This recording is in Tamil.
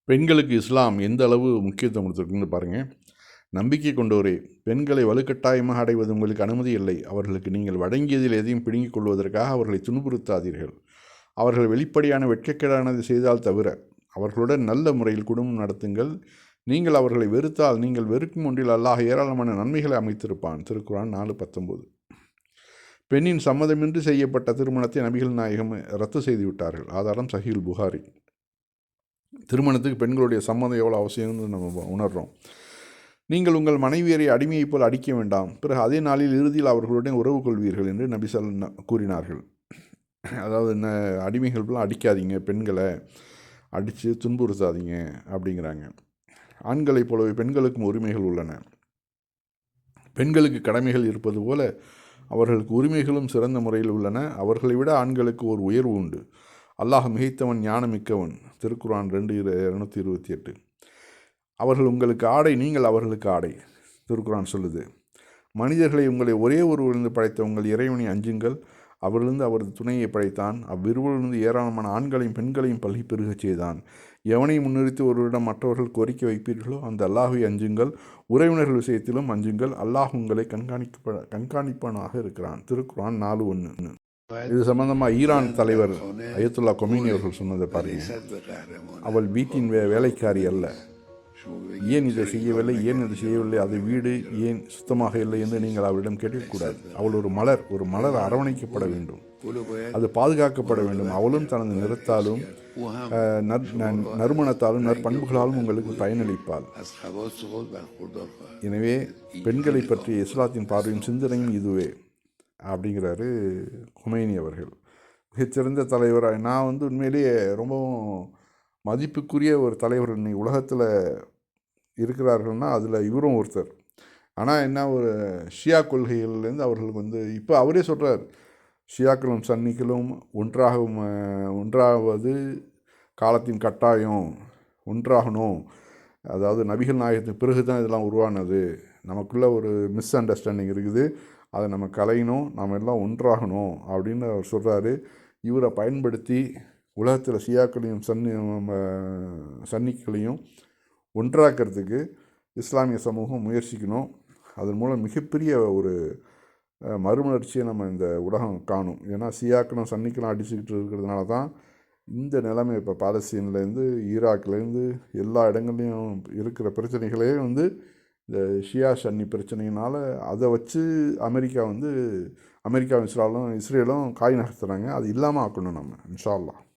பெண்களுக்கு இஸ்லாம் எந்த அளவு முக்கியத்துவம் கொடுத்துருக்குன்னு பாருங்கள். நம்பிக்கை கொண்டோரே, பெண்களை வலுக்கட்டாயமாக அடைவது உங்களுக்கு அனுமதி இல்லை. அவர்களுக்கு நீங்கள் வழங்கியதில் எதையும் பிடுங்கிக் கொள்வதற்காக அவர்களை துன்புறுத்தாதீர்கள். அவர்கள் வெளிப்படையான வெட்கக்கேடானதை செய்தால் தவிர அவர்களுடன் நல்ல முறையில் குடும்பம் நடத்துங்கள். நீங்கள் அவர்களை வெறுத்தால் நீங்கள் வெறுக்கும் ஒன்றில் அல்லாஹ் ஏராளமான நன்மைகளை அமைத்திருப்பான். திருக்குர்ஆன் 4:19. பெண்ணின் சம்மதமின்றி செய்யப்பட்ட திருமணத்தை நபிகள் நாயகம் ரத்து செய்துவிட்டார்கள். ஆதாரம் சஹீல் புகாரி. திருமணத்துக்கு பெண்களுடைய சம்மதம் எவ்வளோ அவசியம்னு நம்ம உணர்கிறோம். நீங்கள் உங்கள் மனைவியரை அடிமையைப் போல் அடிக்க வேண்டாம், பிறகு அதே நாளில் இறுதியில் அவர்களுடன் உறவு கொள்வீர்கள் என்று நபி கூறினார்கள். அதாவது அடிமைகள் போல் அடிக்காதீங்க, பெண்களை அடித்து துன்புறுத்தாதீங்க அப்படிங்கிறாங்க. ஆண்களைப் போலவே பெண்களுக்கும் உரிமைகள் உள்ளன. பெண்களுக்கு கடமைகள் இருப்பது போல அவர்களுக்கு உரிமைகளும் சிறந்த முறையில் உள்ளன. அவர்களை விட ஆண்களுக்கு ஒரு உயர்வு உண்டு. அல்லாஹ் மிகைத்தவன், ஞானமிக்கவன். திருக்குர்ஆன் 2:228. அவர்கள் உங்களுக்கு ஆடை, நீங்கள் அவர்களுக்கு ஆடை. திருக்குர்ஆன் சொல்லுது. மனிதர்களை உங்களை ஒரே ஒருவரிலிருந்து படைத்த உங்கள் இறைவனை அஞ்சுங்கள். அவரிலிருந்து அவரது துணையை படைத்தான். அவ்விருவரிலிருந்து ஏராளமான ஆண்களையும் பெண்களையும் பல்கி பெருகச் செய்தான். எவனை முன்னிறுத்தி ஒருவரிடம் மற்றவர்கள் கோரிக்கை வைப்பீர்களோ அந்த அல்லாஹை அஞ்சுங்கள். உறவினர்கள் விஷயத்திலும் அஞ்சுங்கள். அல்லாஹ் உங்களை கண்காணிப்பானாக இருக்கிறான். திருக்குர்ஆன் 4:1. இது சம்பந்தமாக ஈரான் தலைவர் அயத்துல்லா கொமேனி அவர்கள் சொன்னதை பாருங்க. அவள் வீட்டின் வேலைக்காரி அல்ல. ஏன் இதை செய்யவில்லை, ஏன் இதை செய்யவில்லை, அது வீடு ஏன் சுத்தமாக இல்லை என்று நீங்கள் அவளிடம் கேட்கக்கூடாது. அவள் ஒரு மலர் அரவணைக்கப்பட வேண்டும், அது பாதுகாக்கப்பட வேண்டும். அவளும் தனது நிறத்தாலும் நறுமணத்தாலும் நற்பண்புகளாலும் உங்களுக்கு பயனளிப்பாள். எனவே பெண்களை பற்றிய இஸ்லாத்தின் பார்வையும் சிந்தனையும் இதுவே அப்படிங்கிறாரு கொமேனி அவர்கள். மிகச்சிறந்த தலைவராக நான் உண்மையிலேயே ரொம்பவும் மதிப்புக்குரிய ஒரு தலைவர் இன்னைக்கு உலகத்தில் இருக்கிறார்கள்னா அதில் இவரும் ஒருத்தர். ஆனால் என்ன, ஒரு ஷியா கொள்கைகள்லேருந்து அவர்களுக்கு இப்போ அவரே சொல்கிறார், ஷியாக்களும் சன்னிகளும் ஒன்றாவது காலத்தின் கட்டாயம், ஒன்றாகணும். அதாவது நபிகள் நாயகத்துக்கு பிறகு தான் இதெல்லாம் உருவானது. நமக்குள்ளே ஒரு மிஸ் அண்டர்ஸ்டாண்டிங் இருக்குது, அதை நம்ம கலையணும், நாம் எல்லாம் ஒன்றாகணும் அப்படின்னு அவர் சொல்கிறாரு. இவரை பயன்படுத்தி உலகத்தில் ஷியாக்களையும் சன்னிகளையும் ஒன்றாக்கிறதுக்கு இஸ்லாமிய சமூகம் முயற்சிக்கணும். அதன் மூலம் மிகப்பெரிய ஒரு மறுமலர்ச்சியை நம்ம இந்த உலகம் காணும். ஏன்னா ஷியாக்களும் சன்னிகளும் அடிச்சுக்கிட்டு இருக்கிறதுனால தான் இந்த நிலைமை இப்போ பாலஸ்தீன்லேருந்து ஈராக்லேருந்து எல்லா இடங்கள்லையும் இருக்கிற பிரச்சனைகளே இந்த ஷியா சன்னி பிரச்சனையினால் அதை வச்சு அமெரிக்காவும் இஸ்ரேலும் காய் நகர்த்துறாங்க. அது இல்லாமல் ஆக்கணும் நம்ம, இன்ஷா அல்லாஹ்.